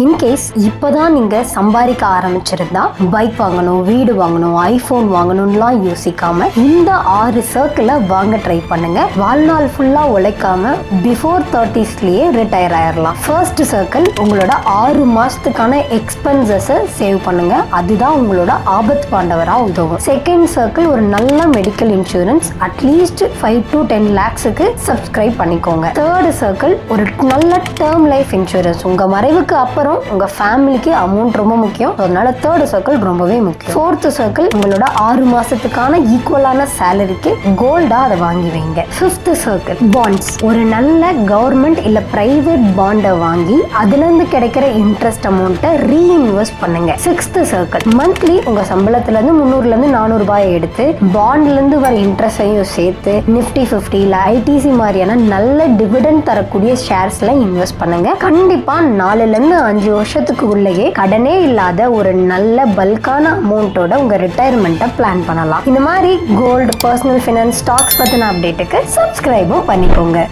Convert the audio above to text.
In case இப்போதான் நீங்கள் சம்பாதிக்க ஆரம்பிச்சிருந்தா பைக் வாங்கணும், வீடு வாங்கணும், ஐஃபோன் வாங்கணும்லாம் யோசிக்காம இந்த 6 சர்க்கிளை வாங்க ட்ரை பண்ணுங்க. வாழ்நாள் ஃபுல்லாக உழைக்காம பிஃபோர் 30ஸ்லயே ரிட்டையர் ஆயிடலாம். ஃபர்ஸ்ட் சர்க்கிள் உங்களோட 6 மாசத்துக்கான எக்ஸ்பென்சஸை சேவ் பண்ணுங்க. அதுதான் உங்களோட ஆபத்து பாண்டவராக உதவும். செகண்ட் சர்க்கிள் ஒரு நல்ல மெடிக்கல் இன்சூரன்ஸ் அட்லீஸ்ட் 5 to 10 lakhsக்கு சப்ஸ்கிரைப் பண்ணிக்கோங்க. தேர்ட் சர்க்கிள் ஒரு நல்ல டேர்ம் லைஃப் இன்சூரன்ஸ். உங்க மறைவுக்கு அப்புறம் உங்க ஃபேமிலிக்கு அமௌண்ட் ரொம்ப முக்கியம், அதனால தேர்ட் சர்க்கிள் ரொம்பவே முக்கியம். ஃபோர்த் சர்க்கிள் உங்களோட 6 மாசத்துக்கான ஈக்குவலான சேலரிக்கு கோல்டா அதை வாங்கி வைங்க. Fifth circle bonds. ஒரு நல்ல கவர்மெண்ட் இல்ல பிரைவேட் பாண்டை வாங்கி அதுல இருந்து கிடைக்கிற இன்ட்ரெஸ்ட் அமௌண்ட்டை ரீஇன்வெஸ்ட் பண்ணுங்க. சிக்ஸ்த் சர்க்கிள் மந்த்லி உங்க சம்பளத்துல இருந்து 300ல இருந்து 400 ரூபாய் எடுத்து பாண்ட்ல இருந்து வர இன்ட்ரெஸ்டையும் சேர்த்து நிஃப்டி 50 இல்ல ஐடிசி மாதிரியான நல்ல டிவிடெண்ட் தரக்கூடிய ஷேர்ஸ்ல இன்வெஸ்ட் பண்ணுங்க. கண்டிப்பா 4ல இருந்து 5 வருஷத்துக்கு உள்ளேயே கடனே இல்லாத ஒரு நல்ல பல்கான அமௌண்டோட உங்க ரிட்டையர்மெண்ட்டை பிளான் பண்ணலாம். இந்த மாதிரி கோல்டு, பர்சனல் ஃபைனான்ஸ், ஸ்டாக்ஸ் பத்தின அப்டேட்டுக்கு சப்ஸ்கிரைபும் பண்ணிக்கோங்க.